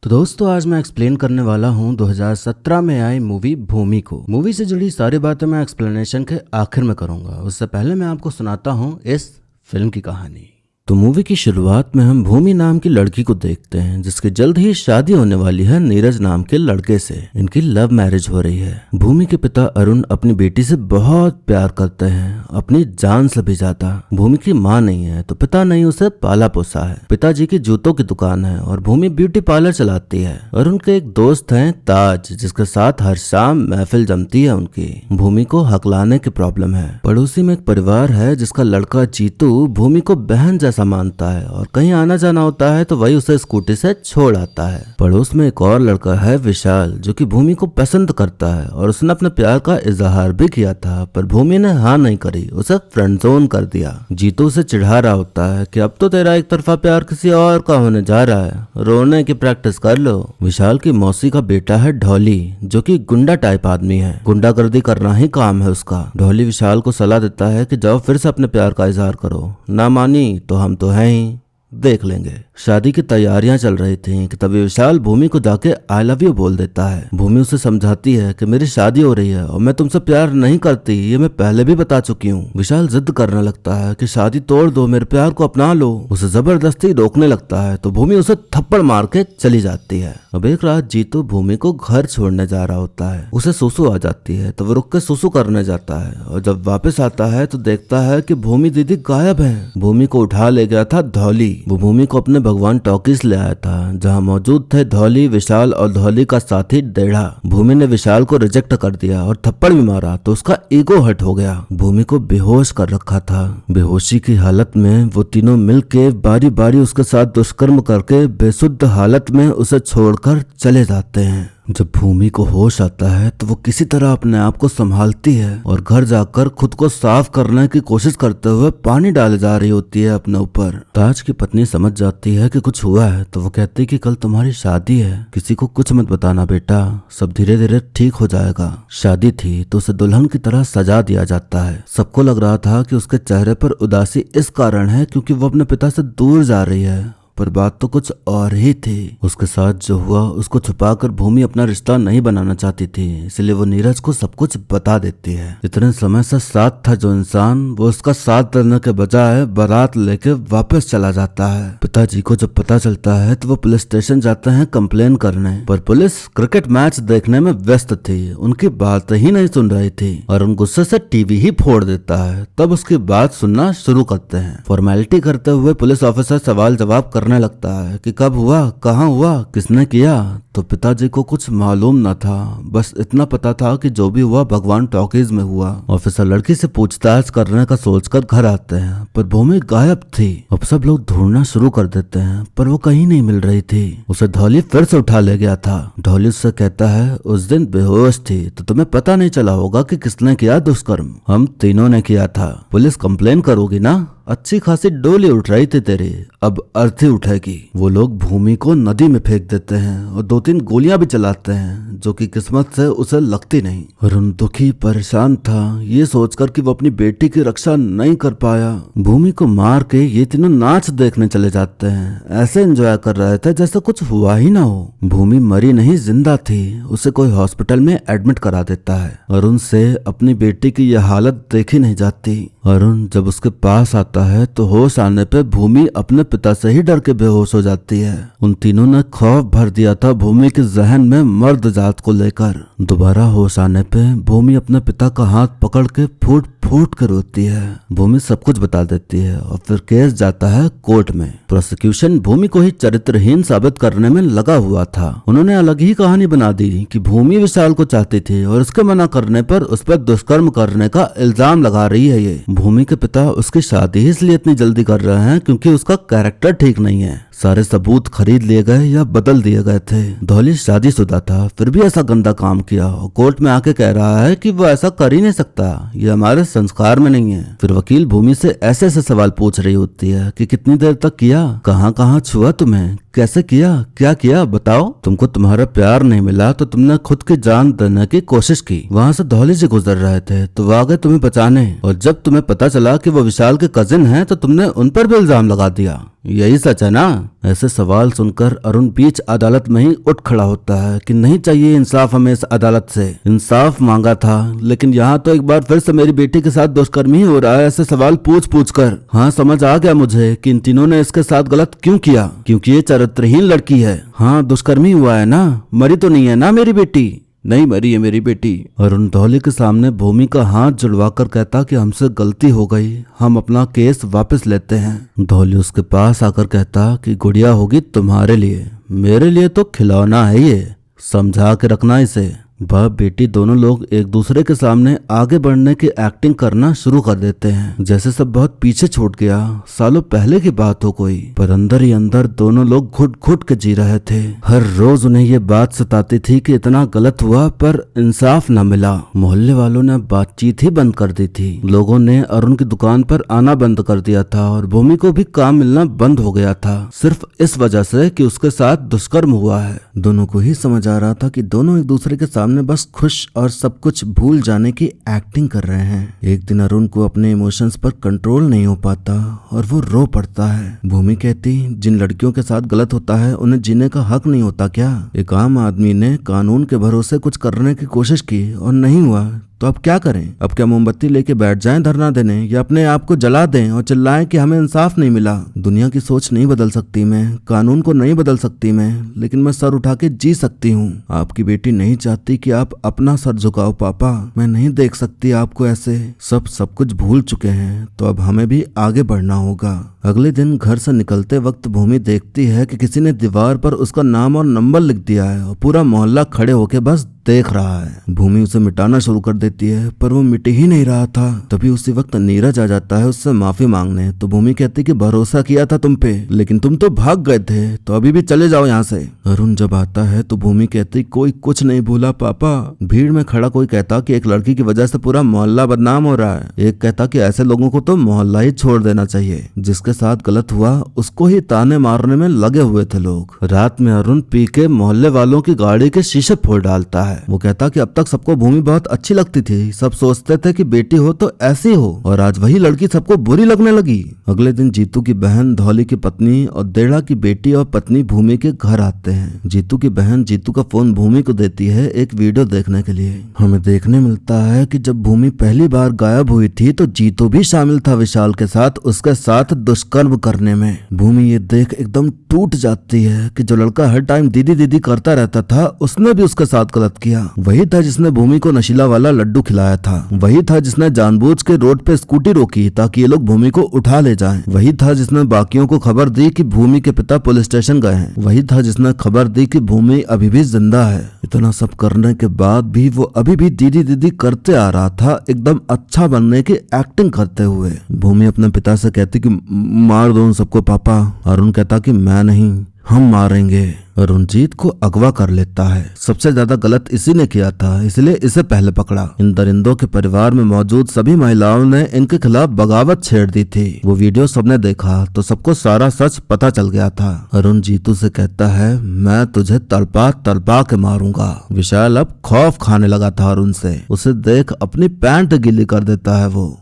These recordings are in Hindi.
तो दोस्तों आज मैं एक्सप्लेन करने वाला हूँ 2017 में आई मूवी भूमि को। मूवी से जुड़ी सारी बातें मैं एक्सप्लेनेशन के आखिर में करूंगा। उससे पहले मैं आपको सुनाता हूँ इस फिल्म की कहानी। तो मूवी की शुरुआत में हम भूमि नाम की लड़की को देखते हैं जिसकी जल्द ही शादी होने वाली है नीरज नाम के लड़के से। इनकी लव मैरिज हो रही है। भूमि के पिता अरुण अपनी बेटी से बहुत प्यार करते हैं, अपनी जान से भी ज्यादा। भूमि की माँ नहीं है तो पिता ने उसे पाला पोसा है। पिताजी की जूतों की दुकान है और भूमि ब्यूटी पार्लर चलाती है। अरुण के एक दोस्त है ताज, जिसके साथ हर शाम महफिल जमती है उनकी। भूमि को हकलाने की प्रॉब्लम है। पड़ोसी में एक परिवार है जिसका लड़का जीतू भूमि को बहन जैसा मानता है और कहीं आना जाना होता है तो वही उसे स्कूटी से छोड़ आता है। पड़ोस में एक और लड़का है विशाल, जो कि भूमि को पसंद करता है और उसने अपने प्यार का इजहार भी किया था, पर भूमि ने हाँ नहीं करी, उसे फ्रेंड जोन कर दिया। जीतू उसे चिढ़ा रहा होता है कि अब तो तेरा एक तरफा प्यार किसी और का होने जा रहा है, रोने की प्रैक्टिस कर लो। विशाल की मौसी का बेटा है ढोली, जो कि गुंडा टाइप आदमी है। गुंडागर्दी करना ही काम है उसका। ढोली विशाल को सलाह देता है कि जाओ फिर से अपने प्यार का इजहार करो, ना मानी तो हम तो हैं ही, देख लेंगे। शादी की तैयारियां चल रही थी कि तभी विशाल भूमि को जाके आई लव यू बोल देता है। भूमि उसे समझाती है कि मेरी शादी हो रही है और मैं तुमसे प्यार नहीं करती, ये मैं पहले भी बता चुकी हूँ। विशाल जिद करने लगता है कि शादी तोड़ दो, मेरे प्यार को अपना लो। उसे जबरदस्ती रोकने लगता है तो भूमि उसे थप्पड़ मार के चली जाती है। अब एक रात जीतू भूमि को घर छोड़ने जा रहा होता है। उसे सुसु आ जाती है तो वो रुक के सुसु करने जाता है और जब वापस आता है तो देखता है कि भूमि दीदी गायब है। भूमि को उठा ले गया था धौली। वो भूमि को अपने भगवान टॉकीज ले आया था, जहाँ मौजूद थे धौली, विशाल और धौली का साथी डेढ़ा। भूमि ने विशाल को रिजेक्ट कर दिया और थप्पड़ भी मारा तो उसका ईगो हर्ट हो गया। भूमि को बेहोश कर रखा था। बेहोशी की हालत में वो तीनों मिलके बारी बारी उसके साथ दुष्कर्म करके बेसुध हालत में उसे छोड़कर चले जाते हैं। जब भूमि को होश आता है तो वो किसी तरह अपने आप को संभालती है और घर जाकर खुद को साफ करने की कोशिश करते हुए पानी डाले जा रही होती है अपने ऊपर। ताज की पत्नी समझ जाती है कि कुछ हुआ है तो वो कहती है कि कल तुम्हारी शादी है, किसी को कुछ मत बताना बेटा, सब धीरे धीरे ठीक हो जाएगा। शादी थी तो उसे दुल्हन की तरह सजा दिया जाता है। सबको लग रहा था कि उसके चेहरे पर उदासी इस कारण है क्योंकि वो अपने पिता से दूर जा रही है, पर बात तो कुछ और ही थी। उसके साथ जो हुआ उसको छुपाकर भूमि अपना रिश्ता नहीं बनाना चाहती थी, इसलिए वो नीरज को सब कुछ बता देती है। इतने समय से साथ था जो इंसान, वो उसका साथ देने के बजाय बारात लेके वापस चला जाता है। पिताजी को जब पता चलता है तो वो पुलिस स्टेशन जाते हैं कंप्लेन करने, पर पुलिस क्रिकेट मैच देखने में व्यस्त थी, उनकी बात ही नहीं सुन रही थी और उन गुस्से से टीवी ही फोड़ देता है। तब उसकी बात सुनना शुरू करते हैं। फॉर्मेलिटी करते हुए पुलिस ऑफिसर सवाल जवाब करने लगता है कि कब हुआ, कहाँ हुआ, किसने किया। तो पिताजी को कुछ मालूम न था, बस इतना पता था कि जो भी हुआ भगवान टॉकीज में हुआ। ऑफिसर लड़की से पूछताछ करने का सोचकर घर आते हैं, पर भूमि गायब थी। अब सब लोग ढूंढना शुरू कर देते हैं, पर वो कहीं नहीं मिल रही थी। उसे धौली फिर से उठा ले गया था। धौली उससे कहता है उस दिन बेहोश थी तो तुम्हें पता नहीं चला होगा कि किसने किया दुष्कर्म, हम तीनों ने किया था। पुलिस कंप्लेन करोगी ना, अच्छी खासी डोली उठ रही थी तेरी, अब अर्थी उठेगी। वो लोग भूमि को नदी में फेंक देते हैं और 2-3 गोलियां भी चलाते हैं, जो कि किस्मत से उसे लगती नहीं। अरुण दुखी परेशान था ये सोचकर कि वो अपनी बेटी की रक्षा नहीं कर पाया। भूमि को मार के ये तीनों नाच देखने चले जाते हैं, ऐसे एंजॉय कर रहे थे जैसे कुछ हुआ ही ना हो। भूमि मरी नहीं जिंदा थी, उसे कोई हॉस्पिटल में एडमिट करा देता है। अरुण से अपनी बेटी की यह हालत देखी नहीं जाती। अरुण जब उसके पास आता है तो होश आने पे भूमि अपने पिता से ही डर के बेहोश हो जाती है। उन तीनों ने खौफ भर दिया था भूमि के जहन में मर्द जात को लेकर। दोबारा होश आने पे भूमि अपने पिता का हाथ पकड़ के फूट फूट कर रोती है। भूमि सब कुछ बता देती है और फिर केस जाता है कोर्ट में। प्रोसिक्यूशन भूमि को ही चरित्रहीन साबित करने में लगा हुआ था। उन्होंने अलग ही कहानी बना दी कि भूमि विशाल को चाहती थी और उसके मना करने पर उस पर दुष्कर्म करने का इल्जाम लगा रही है। ये भूमि के पिता उसकी शादी इसलिए इतनी जल्दी कर रहे हैं क्योंकि उसका कैरेक्टर ठीक नहीं है। सारे सबूत खरीद लिए गए या बदल दिए गए थे। धौली शादीशुदा था फिर भी ऐसा गंदा काम किया और कोर्ट में आके कह रहा है कि वो ऐसा कर ही नहीं सकता, ये हमारे संस्कार में नहीं है। फिर वकील भूमि से ऐसे ऐसे सवाल पूछ रही होती है कि कितनी देर तक किया, कहाँ कहाँ छुआ तुम्हें, कैसे किया, क्या किया बताओ। तुमको तुम्हारा प्यार नहीं मिला तो तुमने खुद की जान देने की कोशिश की। वहाँ से धौली जी गुजर रहे थे तो वो आ गए तुम्हें बचाने, और जब तुम्हें पता चला कि वो विशाल के कजिन हैं तो तुमने उन पर भी इल्जाम लगा दिया। यही सच है ना। ऐसे सवाल सुनकर अरुण बीच अदालत में ही उठ खड़ा होता है कि नहीं चाहिए इंसाफ हमें इस अदालत से। इंसाफ मांगा था, लेकिन यहाँ तो एक बार फिर से मेरी बेटी के साथ दुष्कर्मी हो रहा है ऐसे सवाल पूछ पूछ कर। हाँ, समझ आ गया मुझे कि इन तीनों ने इसके साथ गलत क्यों किया, क्योंकि ये चरित्रहीन लड़की है। हाँ, दुष्कर्मी हुआ है ना, मरी तो नहीं है ना मेरी बेटी? नहीं मरी है मेरी बेटी। अरुण धौली के सामने भूमि का हाथ जुड़वाकर कहता कि हमसे गलती हो गई, हम अपना केस वापस लेते हैं। धौली उसके पास आकर कहता कि गुड़िया होगी तुम्हारे लिए, मेरे लिए तो खिलौना है ये, समझा के रखना इसे। बाप बेटी दोनों लोग एक दूसरे के सामने आगे बढ़ने की एक्टिंग करना शुरू कर देते हैं, जैसे सब बहुत पीछे छूट गया, सालों पहले की बात हो कोई। पर अंदर ही अंदर दोनों लोग घुट घुट के जी रहे थे। हर रोज उन्हें ये बात सताती थी कि इतना गलत हुआ पर इंसाफ न मिला। मोहल्ले वालों ने बातचीत ही बंद कर दी थी। लोगों ने अरुण की दुकान पर आना बंद कर दिया था और भूमि को भी काम मिलना बंद हो गया था, सिर्फ इस वजह से कि उसके साथ दुष्कर्म हुआ है। दोनों को ही समझ आ रहा था कि दोनों एक दूसरे के सामने बस खुश और सब कुछ भूल जाने की एक्टिंग कर रहे हैं। एक दिन अरुण को अपने इमोशंस पर कंट्रोल नहीं हो पाता और वो रो पड़ता है। भूमि कहती, जिन लड़कियों के साथ गलत होता है उन्हें जीने का हक नहीं होता क्या? एक आम आदमी ने कानून के भरोसे कुछ करने की कोशिश की और नहीं हुआ तो अब क्या करें? अब क्या मोमबत्ती लेके बैठ जाएं धरना देने, या अपने आप को जला दें और चिल्लाएं कि हमें इंसाफ नहीं मिला? दुनिया की सोच नहीं बदल सकती मैं, कानून को नहीं बदल सकती मैं, लेकिन मैं सर उठा के जी सकती हूँ। आपकी बेटी नहीं चाहती कि आप अपना सर झुकाओ पापा, मैं नहीं देख सकती आपको ऐसे। सब कुछ भूल चुके हैं तो अब हमें भी आगे बढ़ना होगा। अगले दिन घर से निकलते वक्त भूमि देखती है कि किसी ने दीवार पर उसका नाम और नंबर लिख दिया है और पूरा मोहल्ला खड़े होके बस देख रहा है। भूमि उसे मिटाना शुरू कर देती है पर वो मिट ही नहीं रहा था। तभी उसी वक्त नीरज आ जाता है उससे माफी मांगने। तो भूमि कहती कि भरोसा किया था तुम पे, लेकिन तुम तो भाग गए थे, तो अभी भी चले जाओ यहाँ से। अरुण जब आता है तो भूमि कहती कोई कुछ नहीं भूला पापा। भीड़ में खड़ा कोई कहता कि एक लड़की की वजह से पूरा मोहल्ला बदनाम हो रहा है। एक कहता कि ऐसे लोगों को तो मोहल्ला ही छोड़ देना चाहिए। जिसके साथ गलत हुआ उसको ही ताने मारने में लगे हुए थे लोग। रात में अरुण पी के मोहल्ले वालों की गाड़ी के शीशे फोड़ डालता है। वो कहता कि अब तक सबको भूमि बहुत अच्छी लगती थी, सब सोचते थे कि बेटी हो तो ऐसी हो, और आज वही लड़की सबको बुरी लगने लगी। अगले दिन जीतू की बहन धौली की पत्नी और देड़ा की बेटी और पत्नी भूमि के घर आते हैं। जीतू की बहन जीतू का फोन भूमि को देती है एक वीडियो देखने के लिए। हमें देखने मिलता है कि जब भूमि पहली बार गायब हुई थी तो जीतू भी शामिल था विशाल के साथ उसके साथ दुष्कर्म करने में। भूमि ये देख एकदम टूट जाती है कि जो लड़का हर टाइम दीदी दीदी करता रहता था उसने भी उसके साथ गलत किया। वही था जिसने भूमि को नशीला वाला लड्डू खिलाया था। वही था जिसने जानबूझ के रोड पे स्कूटी रोकी ताकि ये लोग भूमि को उठा ले जाएं। वही था जिसने बाकियों को खबर दी कि भूमि के पिता पुलिस स्टेशन गए हैं। वही था जिसने खबर दी कि भूमि अभी भी जिंदा है। इतना सब करने के बाद भी वो अभी भी दीदी दीदी करते आ रहा था, एकदम अच्छा बनने की एक्टिंग करते हुए। भूमि अपने पिता से कहती कि मार दो उन सबको पापा। अरुण कहता कि मैं नहीं, हम मारेंगे। रंजीत को अगवा कर लेता है। सबसे ज्यादा गलत इसी ने किया था, इसलिए इसे पहले पकड़ा। इन दरिंदों के परिवार में मौजूद सभी महिलाओं ने इनके खिलाफ बगावत छेड़ दी थी। वो वीडियो सबने देखा तो सबको सारा सच पता चल गया था। अरुण जीतू से कहता है मैं तुझे तड़पा तड़पा के मारूंगा। विशाल अब खौफ खाने लगा था अरुण से। उसे देख अपनी पैंट गीली कर देता है वो।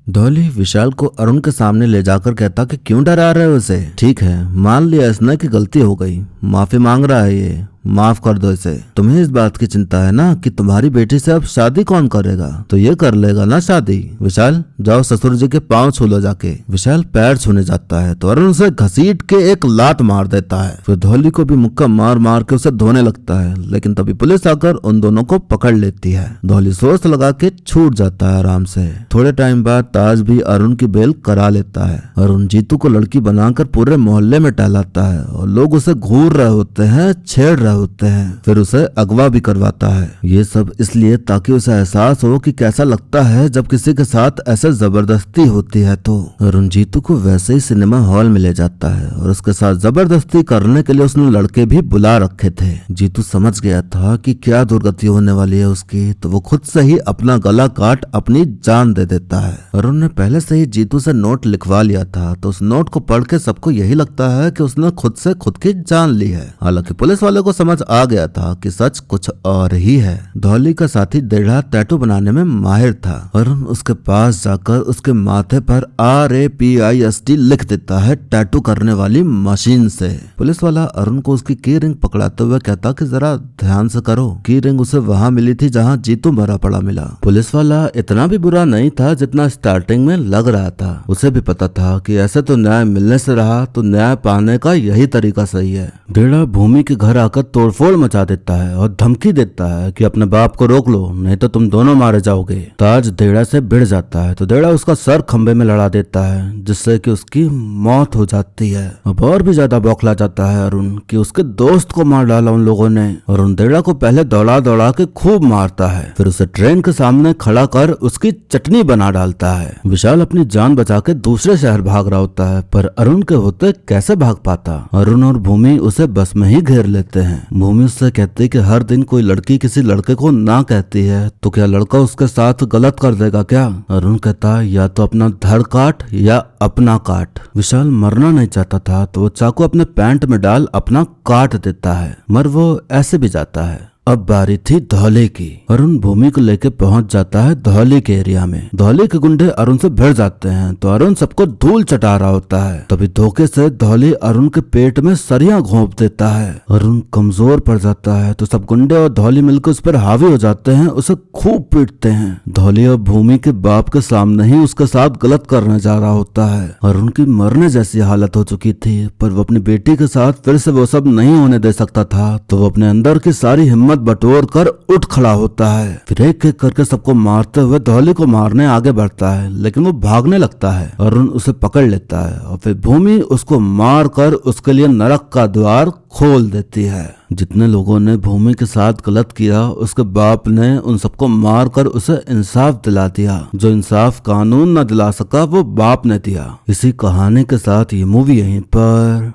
धौली विशाल को अरुण के सामने ले जाकर कहता कि क्यों डरा रहे हो उसे? ठीक है, मान लिया इसने कि गलती हो गई, माफी मांग रहा है ये, माफ कर दो इसे। तुम्हें इस बात की चिंता है ना कि तुम्हारी बेटी से अब शादी कौन करेगा, तो ये कर लेगा ना शादी। विशाल जाओ ससुर जी के पांव छू लो जाके। विशाल पैर छूने जाता है तो अरुण उसे घसीट के एक लात मार देता है। फिर धौली को भी मुक्का मार मार के उसे धोने लगता है, लेकिन तभी पुलिस आकर उन दोनों को पकड़ लेती है। धौली सोच लगा के छूट जाता है आराम से। थोड़े टाइम बाद ताज भी अरुण की बेल करा लेता है। अरुण जीतू को लड़की बनाकर पूरे मोहल्ले में टहलाता है और लोग उसे घूर रहे होते हैं, छेड़ रहे होते हैं। फिर उसे अगवा भी करवाता है। ये सब इसलिए ताकि उसे एहसास हो कि कैसा लगता है जब किसी के साथ ऐसे जबरदस्ती होती है। तो अरुण जीतू को वैसे ही सिनेमा हॉल में ले जाता है और उसके साथ जबरदस्ती करने के लिए उसने लड़के भी बुला रखे थे। जीतू समझ गया था कि क्या दुर्गति होने वाली है उसकी, तो वो खुद से ही अपना गला काट अपनी जान दे देता है। अरुण ने पहले से ही जीतू से नोट लिखवा लिया था, तो उस नोट को पढ़ के सबको यही लगता है कि उसने खुद से खुद की जान ली है। हालांकि पुलिस वाले को समझ आ गया था कि सच कुछ और ही है। धौली का साथी देढ़ा टैटू बनाने में माहिर था। अरुण उसके पास जाकर उसके माथे पर RAPIST लिख देता है टैटू करने वाली मशीन से। पुलिस वाला अरुण को उसकी की रिंग पकड़ाते हुए कहता कि जरा ध्यान से करो। की रिंग उसे वहाँ मिली थी जहाँ जीतू मरा पड़ा मिला। पुलिस वाला इतना भी बुरा नहीं था जितना स्टार्टिंग में लग रहा था। उसे भी पता था कि ऐसे तो न्याय मिलने से रहा तो न्याय पाने का यही तरीका सही है। डेढ़ा भूमि के घर आकर तोड़फोड़ मचा देता है और धमकी देता है कि अपने बाप को रोक लो नहीं तो तुम दोनों मारे जाओगे। ताज डेढ़ा से भिड़ जाता है तो डेढ़ा उसका सर खंबे में लड़ा देता है जिससे कि उसकी मौत हो जाती है। अब और भी ज्यादा बौखला जाता है अरुण कि उसके दोस्त को मार डाला उन लोगों ने। अरुण डेढ़ा को पहले दौड़ा दौड़ा के खूब मारता है, फिर उसे ट्रेन के सामने खड़ा कर उसकी चटनी बना डालता है। विशाल अपनी जान बचा के दूसरे शहर भाग रहा होता है पर अरुण के होते कैसे भाग पाता। अरुण और भूमि उसे बस में ही घेर लेते हैं। भूमि उससे कहती कि हर दिन कोई लड़की किसी लड़के को ना कहती है तो क्या लड़का उसके साथ गलत कर देगा क्या। अरुण कहता या तो अपना धड़ काट या अपना काट। विशाल मरना नहीं चाहता था तो वो चाकू अपने पैंट में डाल अपना काट देता है, मर वो ऐसे भी जाता है। अब बारी थी धौले की। अरुण भूमि को लेकर पहुंच जाता है धौले के एरिया में। धौले के गुंडे अरुण से भिड़ जाते हैं तो अरुण सबको धूल चटा रहा होता है। तभी धोखे से धौले अरुण के पेट में सरिया घोंप देता है। अरुण कमजोर पड़ जाता है तो सब गुंडे और धौले मिलकर उस पर हावी हो जाते हैं, उसे खूब पीटते हैं। धौले और भूमि के बाप के सामने ही उसके साथ गलत करने जा रहा होता है। अरुण की मरने जैसी हालत हो चुकी थी पर वो अपनी बेटी के साथ फिर से वो सब नहीं होने दे सकता था तो वो अपने अंदर की सारी हिम्मत बटोर कर उठ खड़ा होता है। फिर एक एक करके सबको मारते हुए धौले को मारने आगे बढ़ता है लेकिन वो भागने लगता है। अरुण उसे पकड़ लेता है और फिर भूमि उसको मार कर उसके लिए नरक का द्वार खोल देती है। जितने लोगों ने भूमि के साथ गलत किया उसके बाप ने उन सबको मार कर उसे इंसाफ दिला दिया। जो इंसाफ कानून न दिला सका वो बाप ने दिया। इसी कहानी के साथ ये मूवी यहीं पर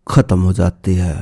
खत्म हो जाती है।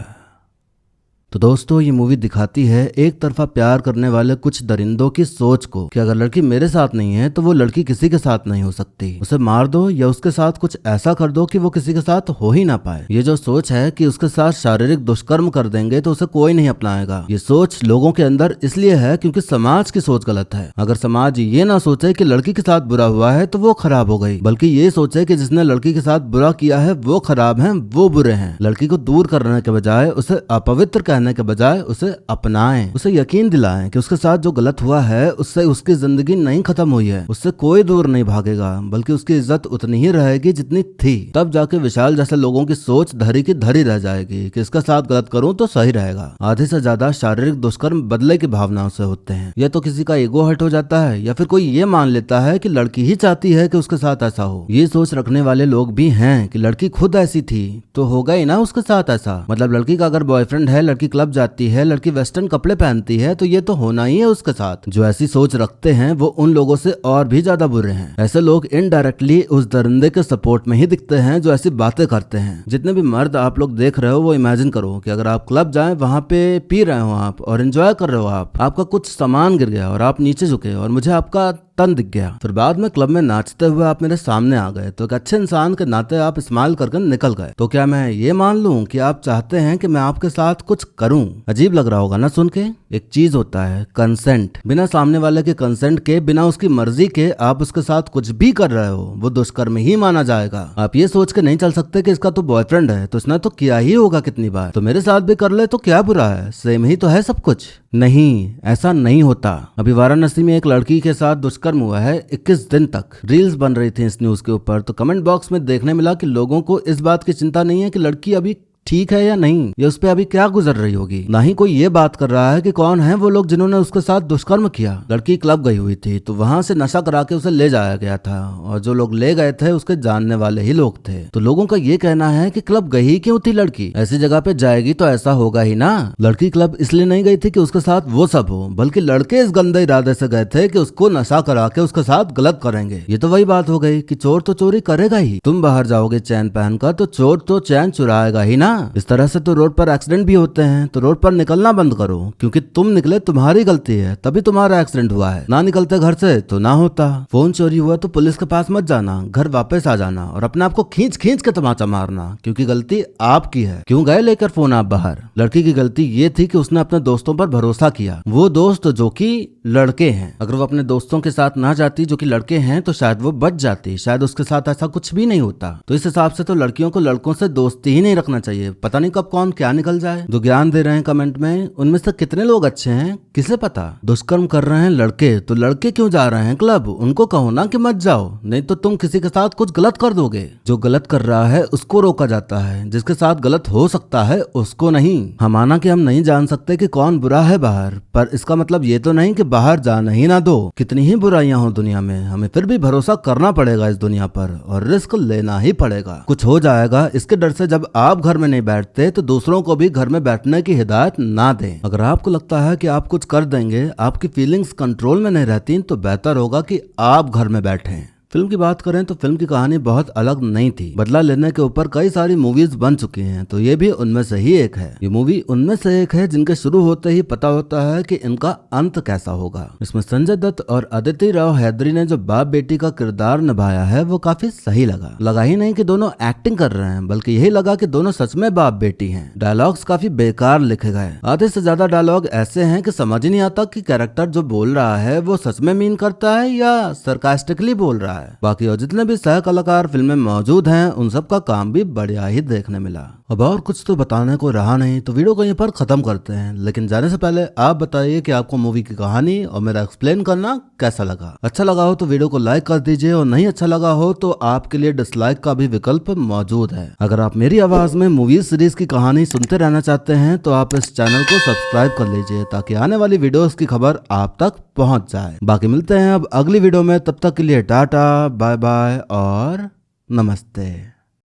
तो दोस्तों ये मूवी दिखाती है एक तरफा प्यार करने वाले कुछ दरिंदों की सोच को कि अगर लड़की मेरे साथ नहीं है तो वो लड़की किसी के साथ नहीं हो सकती। उसे मार दो या उसके साथ कुछ ऐसा कर दो कि वो किसी के साथ हो ही ना पाए। ये जो सोच है कि उसके साथ शारीरिक दुष्कर्म कर देंगे तो उसे कोई नहीं अपनाएगा। ये सोच लोगों के अंदर इसलिए है क्योंकि समाज की सोच गलत है। अगर समाज ये ना सोचे कि लड़की के साथ बुरा हुआ है तो वो खराब हो गई, बल्कि ये सोचे कि जिसने लड़की के साथ बुरा किया है वो खराब है, वो बुरे हैं। लड़की को दूर करने के बजाय उसे अपवित्र कहने के बजाय उसे अपनाएं, उसे यकीन दिलाएं कि उसके साथ जो गलत हुआ है उससे उसकी जिंदगी नहीं खत्म हुई है, उससे कोई दूर नहीं भागेगा बल्कि उसकी इज्जत उतनी ही रहेगी जितनी थी। तब जाके विशाल जैसे लोगों की सोच धरी की धरी रह जाएगी कि इसके साथ गलत करूं तो सही रहेगा। आधे से ज्यादा शारीरिक दुष्कर्म बदले की भावनाओं से होते हैं। या तो किसी का ईगो हर्ट हो जाता है या फिर कोई ये मान लेता है कि लड़की ही चाहती है कि उसके साथ ऐसा हो। ये सोच रखने वाले लोग भी हैं कि लड़की खुद ऐसी थी तो होगा ही ना उसके साथ ऐसा। मतलब लड़की का अगर बॉयफ्रेंड है, लड़की क्लब जाती है, लड़की वेस्टर्न कपड़े पहनती है तो ये तो होना ही है उसके साथ। जो ऐसी सोच रखते हैं वो उन लोगों से और भी ज्यादा बुरे हैं। ऐसे लोग इनडायरेक्टली उस दरिंदे के सपोर्ट में ही दिखते हैं जो ऐसी बातें करते हैं। जितने भी मर्द आप लोग देख रहे हो वो इमेजिन करो कि अगर आप क्लब जाएं, वहां पे पी रहे हो आप और एंजॉय कर रहे हो, आपका कुछ सामान गिर गया और आप नीचे झुके और मुझे आपका तन दिख गया, फिर बाद में क्लब में नाचते हुए आप मेरे सामने आ गए तो एक अच्छे इंसान के नाते आप स्माइल करके निकल गए, तो क्या मैं ये मान लूं कि आप चाहते हैं कि मैं आपके साथ कुछ करूं? अजीब लग रहा होगा ना सुन के। एक चीज होता है कंसेंट। बिना सामने वाले के कंसेंट के, बिना उसकी मर्जी के आप उसके साथ कुछ भी कर रहे हो वो दुष्कर्म ही माना जाएगा। आप ये सोच के नहीं चल सकते कि इसका तो बॉयफ्रेंड है तो इसने तो किया ही होगा कितनी बार, तो मेरे साथ भी कर ले तो क्या बुरा है, सेम ही तो है सब कुछ। नहीं, ऐसा नहीं होता। अभी वाराणसी में एक लड़की के साथ दुष्कर्म हुआ है। 21 दिन तक रील्स बन रही थी इस न्यूज के ऊपर, तो कमेंट बॉक्स में देखने मिला कि लोगों को इस बात की चिंता नहीं है कि लड़की अभी ठीक है या नहीं, या उस पे अभी क्या गुजर रही होगी। ना ही कोई ये बात कर रहा है कि कौन है वो लोग जिन्होंने उसके साथ दुष्कर्म किया। लड़की क्लब गई हुई थी तो वहां से नशा करा के उसे ले जाया गया था और जो लोग ले गए थे उसके जानने वाले ही लोग थे। तो लोगों का ये कहना है कि क्लब गई ही क्यों थी लड़की, ऐसी जगह पे जाएगी तो ऐसा होगा ही ना। लड़की क्लब इसलिए नहीं गई थी कि उसके साथ वो सब हो, बल्कि लड़के इस गंदे इरादे से गए थे कि उसको नशा करा के उसके साथ गलत करेंगे। ये तो वही बात हो गई कि चोर तो चोरी करेगा ही। तुम बाहर जाओगे चैन पहनकर तो चोर तो चैन चुराएगा ही ना। इस तरह से तो रोड पर एक्सीडेंट भी होते हैं, तो रोड पर निकलना बंद करो, क्योंकि तुम निकले तुम्हारी गलती है, तभी तुम्हारा एक्सीडेंट हुआ है। ना निकलते घर से तो ना होता। फोन चोरी हुआ तो पुलिस के पास मत जाना, घर वापस आ जाना और अपने आप को खींच खींच के तमाचा मारना, क्योंकि गलती आपकी है। क्यों गए लेकर फोन आप बाहर? लड़की की गलती ये थी कि उसने अपने दोस्तों पर भरोसा किया, वो दोस्त जो कि लड़के हैं। अगर वो अपने दोस्तों के साथ ना जाती जो कि लड़के हैं तो शायद वो बच जाती, शायद उसके साथ ऐसा कुछ भी नहीं होता। तो इस हिसाब से तो लड़कियों को लड़कों से दोस्ती ही नहीं रखना चाहिए। पता नहीं कब कौन क्या निकल जाए। जो ज्ञान दे रहे हैं कमेंट में, उनमें से कितने लोग अच्छे हैं किसे पता। दुष्कर्म कर रहे हैं लड़के, तो लड़के क्यों जा रहे हैं क्लब? उनको कहो ना कि मत जाओ, नहीं तो तुम किसी के साथ कुछ गलत कर दोगे। जो गलत कर रहा है उसको रोका जाता है, जिसके साथ गलत हो सकता है उसको नहीं। हम माना कि हम नहीं जान सकते कि कौन बुरा है बाहर, पर इसका मतलब ये तो नहीं कि बाहर जाना ही ना दो। कितनी ही बुराइयां हो दुनिया में, हमें फिर भी भरोसा करना पड़ेगा इस दुनिया पर, और रिस्क लेना ही पड़ेगा। कुछ हो जाएगा इसके डर से जब आप घर में नहीं बैठते तो दूसरों को भी घर में बैठने की हिदायत ना दें। अगर आपको लगता है कि आप कुछ कर देंगे, आपकी फीलिंग्स कंट्रोल में नहीं रहती, तो बेहतर होगा कि आप घर में बैठें। फिल्म की बात करें तो फिल्म की कहानी बहुत अलग नहीं थी। बदला लेने के ऊपर कई सारी मूवीज बन चुकी हैं, तो ये भी उनमें से ही एक है। ये मूवी उनमें से एक है जिनके शुरू होते ही पता होता है कि इनका अंत कैसा होगा। इसमें संजय दत्त और अदिति राव हैदरी ने जो बाप बेटी का किरदार निभाया है वो काफी सही लगा ही नहीं कि दोनों एक्टिंग कर रहे हैं, बल्कि यही लगा कि दोनों सच में बाप बेटी हैं। डायलॉग्स काफी बेकार लिखे गए, आधे से ज्यादा डायलॉग ऐसे हैं कि समझ ही नहीं आता कि कैरेक्टर जो बोल रहा है वो सच में मीन करता है या सरकास्टिकली बोल रहा है। बाकी और जितने भी सह कलाकार फिल्म में मौजूद हैं उन सब का काम भी बढ़िया ही देखने मिला। अब और कुछ तो बताने को रहा नहीं, तो वीडियो को यहीं पर खत्म करते हैं। लेकिन जाने से पहले आप बताइए कि आपको मूवी की कहानी और मेरा एक्सप्लेन करना कैसा लगा। अच्छा लगा हो तो वीडियो को लाइक कर दीजिए, और नहीं अच्छा लगा हो तो आपके लिए डिसलाइक का भी विकल्प मौजूद है। अगर आप मेरी आवाज में मूवी सीरीज की कहानी सुनते रहना चाहते हैं तो आप इस चैनल को सब्सक्राइब कर लीजिए, ताकि आने वाली वीडियोस की खबर आप तक पहुंच जाए। बाकी मिलते हैं अब अगली वीडियो में, तब तक के लिए टाटा बाय बाय और नमस्ते।